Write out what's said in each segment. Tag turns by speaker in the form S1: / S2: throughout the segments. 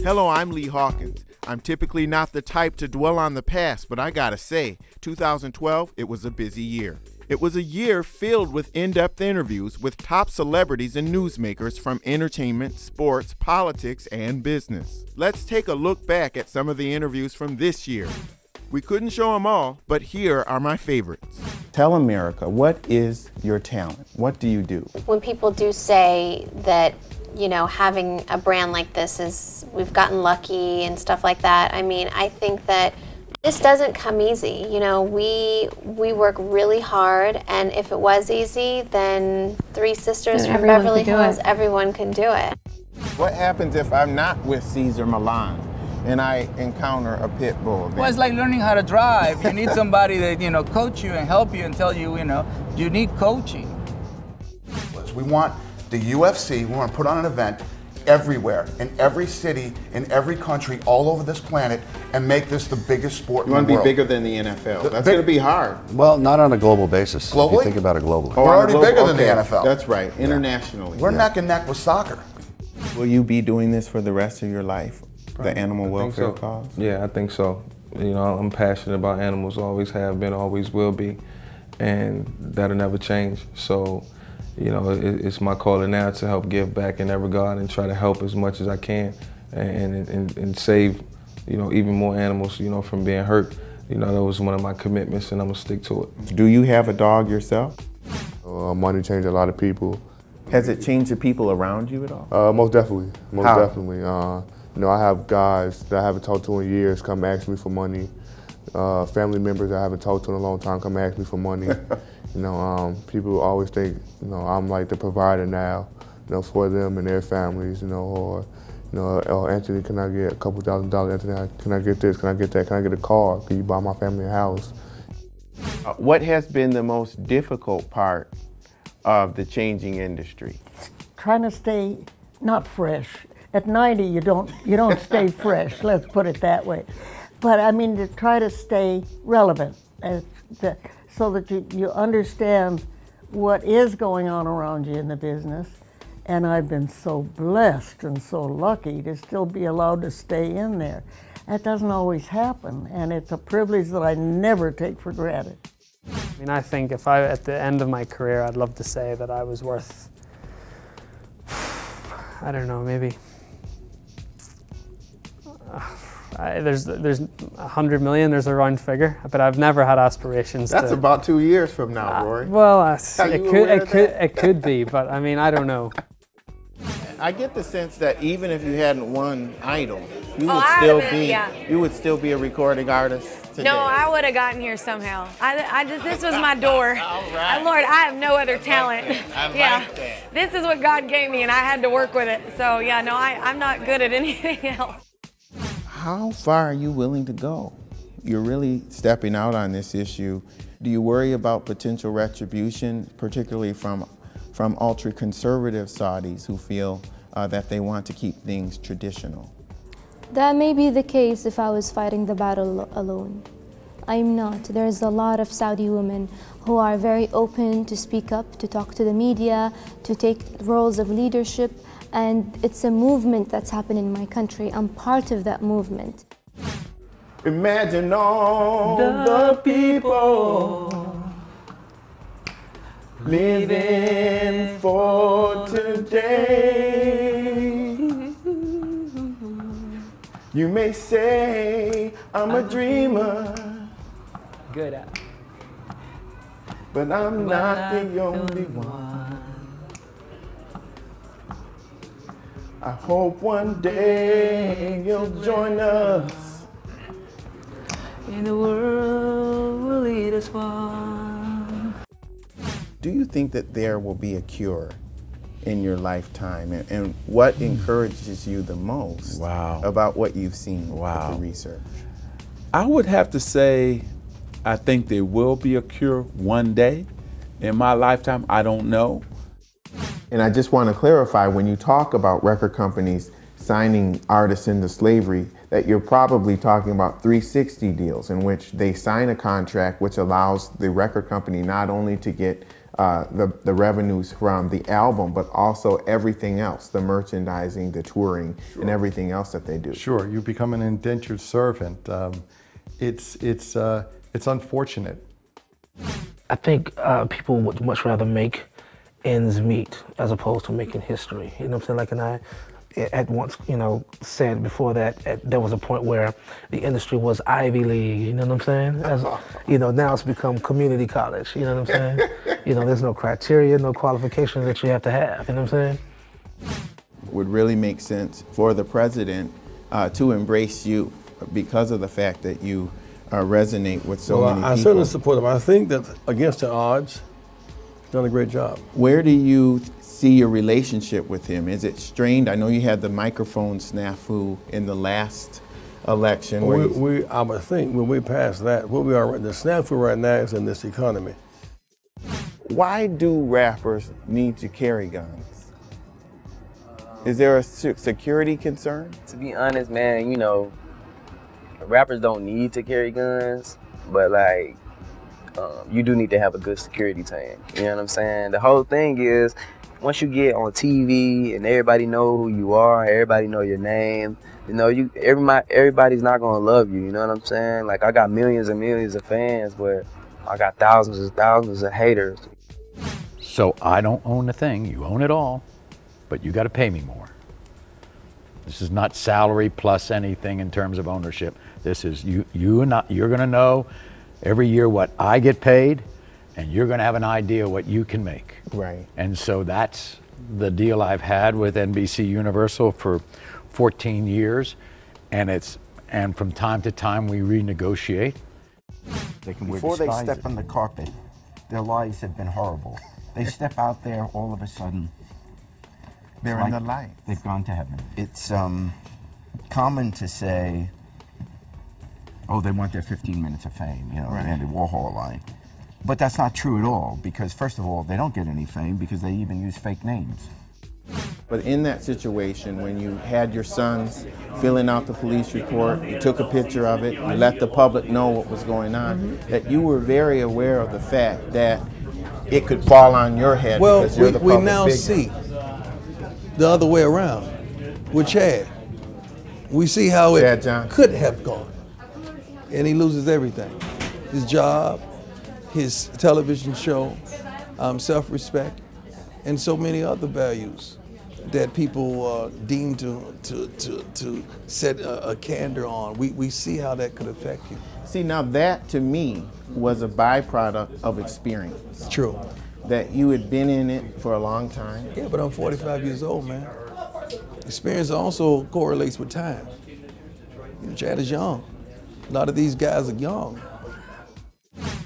S1: Hello, I'm Lee Hawkins. I'm typically not the type to dwell on the past, but I gotta say, 2012, it was a busy year. It was a year filled with in-depth interviews with top celebrities and newsmakers from entertainment, sports, politics, and business. Let's take a look back at some of the interviews from this year. We couldn't show them all, but here are my favorites. Tell America, what is your talent? What do you do?
S2: When people do say that, you know, having a brand like this is, we've gotten lucky and stuff like that, I mean, I think that this doesn't come easy. You know, we work really hard, and if it was easy, then three sisters from Beverly Hills, everyone can do it.
S1: What happens if I'm not with Cesar Millan and I encounter a pit bull?
S3: Well, it's like learning how to drive. You need somebody that, you know, coach you and help you and tell you, you know, you need coaching.
S4: We want the UFC, we want to put on an event everywhere, in every city, in every country, all over this planet, and make this the biggest sport in the world.
S1: You want to be bigger than the NFL. That's going to be hard.
S5: Well, not on a global basis.
S4: Globally?
S5: If you think about it globally.
S4: We're already bigger than the NFL.
S1: That's right, internationally.
S4: We're neck and neck with soccer.
S1: Will you be doing this for the rest of your life? The animal welfare cause?
S6: Yeah, I think so. You know, I'm passionate about animals, always have been, always will be, and that'll never change. So, you know, it's my calling now to help give back in that regard and try to help as much as I can and save, you know, even more animals, you know, from being hurt. You know, that was one of my commitments, and I'm gonna stick to it.
S1: Do you have a dog yourself?
S7: Money changed a lot of people.
S1: Has it changed the people around you at all?
S7: Most definitely,
S1: How?
S7: definitely. You know, I have guys that I haven't talked to in years come ask me for money. Family members I haven't talked to in a long time come ask me for money. You know, people always think, you know, I'm like the provider now, you know, for them and their families, you know, or, you know, oh, Anthony, can I get a couple $1,000s? Anthony, can I get this? Can I get that? Can I get a car? Can you buy my family a house?
S1: What has been the most difficult part of the changing industry?
S8: Trying to stay not fresh. At 90, you don't stay fresh. Let's put it that way. But I mean, to try to stay relevant, so that you understand what is going on around you in the business. And I've been so blessed and so lucky to still be allowed to stay in there. That doesn't always happen, and it's a privilege that I never take for granted.
S9: I mean, I think if at the end of my career, I'd love to say that I was worth, I don't know, maybe, there's 100 million, there's a round figure, but I've never had aspirations.
S1: That's about 2 years from now, Rory.
S9: Well, it could be, but I mean, I don't know.
S1: I get the sense that even if you hadn't won Idol, you would still be a recording artist today.
S10: No, I would have gotten here somehow. This was my door.
S1: All right.
S10: Lord, I have no other talent.
S1: I like that.
S10: This is what God gave me, and I had to work with it. So yeah, no, I'm not good at anything else.
S1: How far are you willing to go? You're really stepping out on this issue. Do you worry about potential retribution, particularly from ultra-conservative Saudis who feel that they want to keep things traditional?
S11: That may be the case if I was fighting the battle alone. I'm not. There's a lot of Saudi women who are very open to speak up, to talk to the media, to take roles of leadership. And it's a movement that's happened in my country. I'm part of that movement.
S1: Imagine all the people living for today. You may say I'm a dreamer.
S9: Good at.
S1: But I'm not the only one. I hope one day you'll join us.
S3: In the world will lead us one.
S1: Do you think that there will be a cure in your lifetime? And what encourages you the most about what you've seen with the research?
S12: I would have to say, I think there will be a cure one day. In my lifetime, I don't know.
S1: And I just want to clarify, when you talk about record companies signing artists into slavery, that you're probably talking about 360 deals in which they sign a contract which allows the record company not only to get the revenues from the album, but also everything else, the merchandising, the touring, and everything else that they do.
S13: Sure, you become an indentured servant. It's unfortunate.
S14: I think people would much rather make ends meet as opposed to making history. You know what I'm saying? Like, and I at once, you know, said before that there was a point where the industry was Ivy League, you know what I'm saying? As, you know, now it's become community college, you know what I'm saying? You know, there's no criteria, no qualifications that you have to have, you know what I'm saying?
S1: It would really make sense for the president to embrace you because of the fact that you resonate with so many people.
S15: I certainly support him. I think that against the odds, he's done a great job.
S1: Where do you see your relationship with him? Is it strained? I know you had the microphone snafu in the last election.
S15: I would think when we pass that, where we are, the snafu right now is in this economy.
S1: Why do rappers need to carry guns? Is there a security concern?
S16: To be honest, man, you know, rappers don't need to carry guns, but like, you do need to have a good security team. You know what I'm saying? The whole thing is, once you get on TV and everybody know who you are, everybody know your name, you know, everybody's not gonna love you. You know what I'm saying? Like, I got millions and millions of fans, but I got thousands and thousands of haters.
S17: So I don't own a thing. You own it all, but you got to pay me more. This is not salary plus anything in terms of ownership. This is you're going to know every year what I get paid, and you're going to have an idea what you can make.
S1: Right.
S17: And so that's the deal I've had with NBC Universal for 14 years, and from time to time we renegotiate.
S18: They can Before they step on the carpet, their lives have been horrible. They step out there, all of a sudden,
S1: they're in the light.
S18: They've gone to heaven. It's common to say, oh, they want their 15 minutes of fame, you know, the Andy Warhol line. But that's not true at all, because first of all, they don't get any fame because they even use fake names.
S1: But in that situation, when you had your sons filling out the police report, you took a picture of it, you let the public know what was going on, that you were very aware of the fact that it could fall on your head because you're the public
S15: we now
S1: figure.
S15: See the other way around with Chad. We see how it could have gone. And he loses everything. His job, his television show, self-respect, and so many other values that people deem to set a candor on. We see how that could affect you.
S1: See, now that to me was a byproduct of experience.
S15: True.
S1: That you had been in it for a long time.
S15: Yeah, but I'm 45 years old, man. Experience also correlates with time. You know, Chad is young. A lot of these guys are young.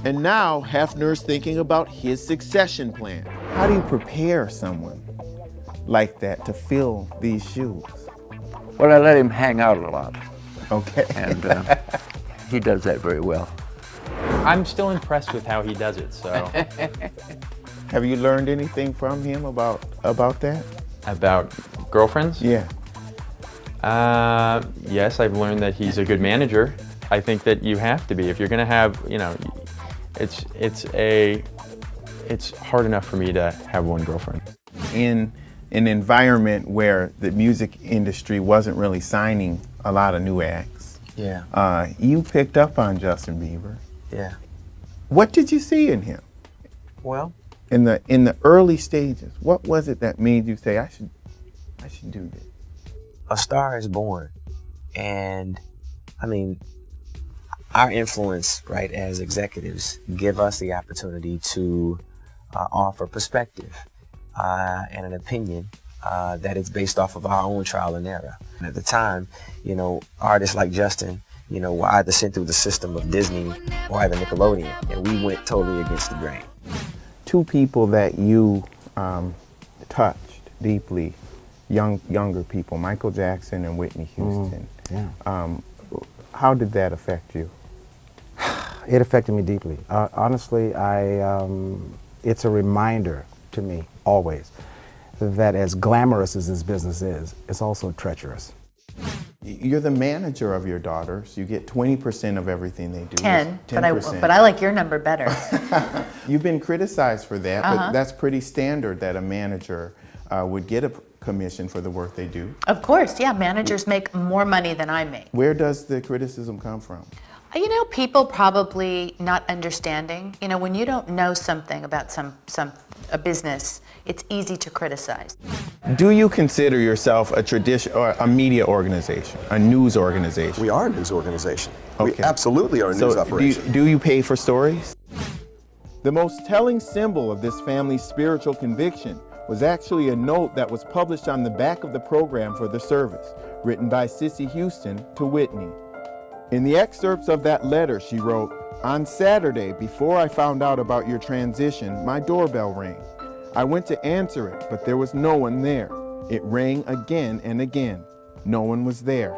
S1: And now Hefner's thinking about his succession plan. How do you prepare someone like that to fill these shoes?
S19: Well, I let him hang out a lot.
S1: Okay.
S19: And he does that very well.
S20: I'm still impressed with how he does it, so.
S1: Have you learned anything from him about that?
S20: About girlfriends?
S1: Yeah.
S20: Yes, I've learned that he's a good manager. I think that you have to be. If you're gonna have, you know, it's hard enough for me to have one girlfriend.
S1: In an environment where the music industry wasn't really signing a lot of new acts, you picked up on Justin Bieber.
S16: Yeah.
S1: What did you see in him?
S16: Well,
S1: in the early stages, what was it that made you say I should do this?
S16: A star is born, and I mean, our influence, right, as executives, give us the opportunity to offer perspective and an opinion that is based off of our own trial and error. And at the time, you know, artists like Justin, you know, were either sent through the system of Disney or either Nickelodeon, and we went totally against the grain.
S1: Two people that you touched deeply, younger people, Michael Jackson and Whitney Houston. How did that affect you?
S21: It affected me deeply. Honestly, it's a reminder to me, always, that as glamorous as this business is, it's also treacherous.
S1: You're the manager of your daughters. You get 20% of everything they do.
S2: 10,
S1: 10%.
S2: but I like your number better.
S1: You've been criticized for that, but that's pretty standard that a manager would get a commission for the work they do.
S2: Of course, yeah, managers make more money than I make.
S1: Where does the criticism come from?
S2: You know, people probably not understanding. You know, when you don't know something about a business, it's easy to criticize.
S1: Do you consider yourself a tradition or a media organization, a news organization?
S22: We are a news organization.
S1: Okay.
S22: We absolutely are a news operation.
S1: Do you pay for stories? The most telling symbol of this family's spiritual conviction was actually a note that was published on the back of the program for the service, written by Sissy Houston to Whitney. In the excerpts of that letter, she wrote, "On Saturday, before I found out about your transition, my doorbell rang. I went to answer it, but there was no one there. It rang again and again. No one was there.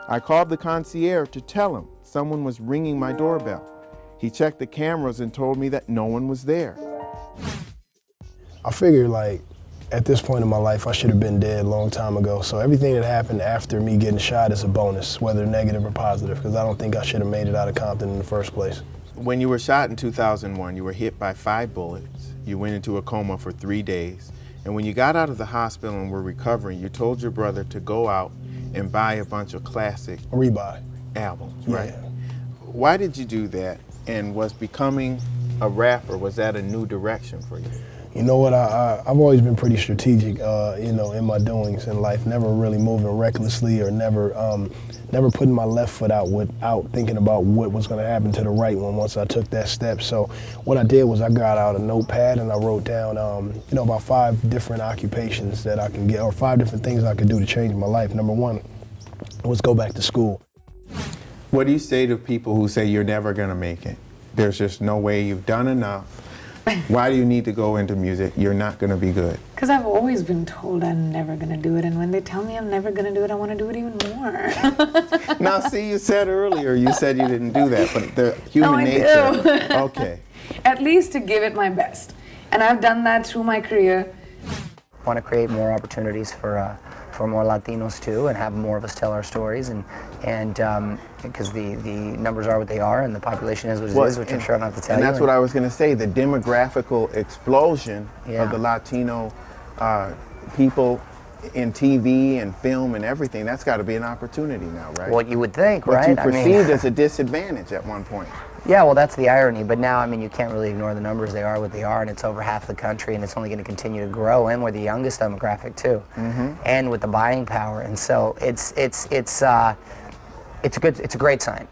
S1: I called the concierge to tell him someone was ringing my doorbell. He checked the cameras and told me that no one was there."
S23: I figured, like, at this point in my life, I should have been dead a long time ago. So everything that happened after me getting shot is a bonus, whether negative or positive, because I don't think I should have made it out of Compton in the first place.
S1: When you were shot in 2001, you were hit by 5 bullets. You went into a coma for 3 days. And when you got out of the hospital and were recovering, you told your brother to go out and buy a bunch of classic
S23: Rebuy
S1: albums,
S23: Yeah.
S1: right? Why did you do that? And was becoming a rapper, was that a new direction for you?
S23: You know what, I've always been pretty strategic, you know, in my doings in life, never really moving recklessly or never putting my left foot out without thinking about what was gonna happen to the right one once I took that step. So what I did was I got out a notepad and I wrote down, you know, about 5 different occupations that I can get, or 5 different things I could do to change my life. Number 1 was go back to school.
S1: What do you say to people who say you're never gonna make it? There's just no way, you've done enough. Why do you need to go into music? You're not going to be good.
S24: Because I've always been told I'm never going to do it, and when they tell me I'm never going to do it, I want to do it even more.
S1: Now, see, you said earlier, you said you didn't do that, but the human nature.
S24: Do.
S1: Okay.
S24: At least to give it my best. And I've done that through my career.
S25: I want to create more opportunities for more Latinos too, and have more of us tell our stories, and because the numbers are what they are, and the population is what it is, which I'm sure I don't have to tell you.
S1: And that's what I was going to say, the demographical explosion of the Latino people in TV and film and everything, that's got to be an opportunity now, right?
S25: What you would think,
S1: right? What you perceived
S25: I mean,
S1: as a disadvantage at one point.
S25: Yeah, well, that's the irony. But now, I mean, you can't really ignore the numbers. They are what they are, and it's over half the country, and it's only going to continue to grow. And we're the youngest demographic too, and with the buying power. And so it's a great sign.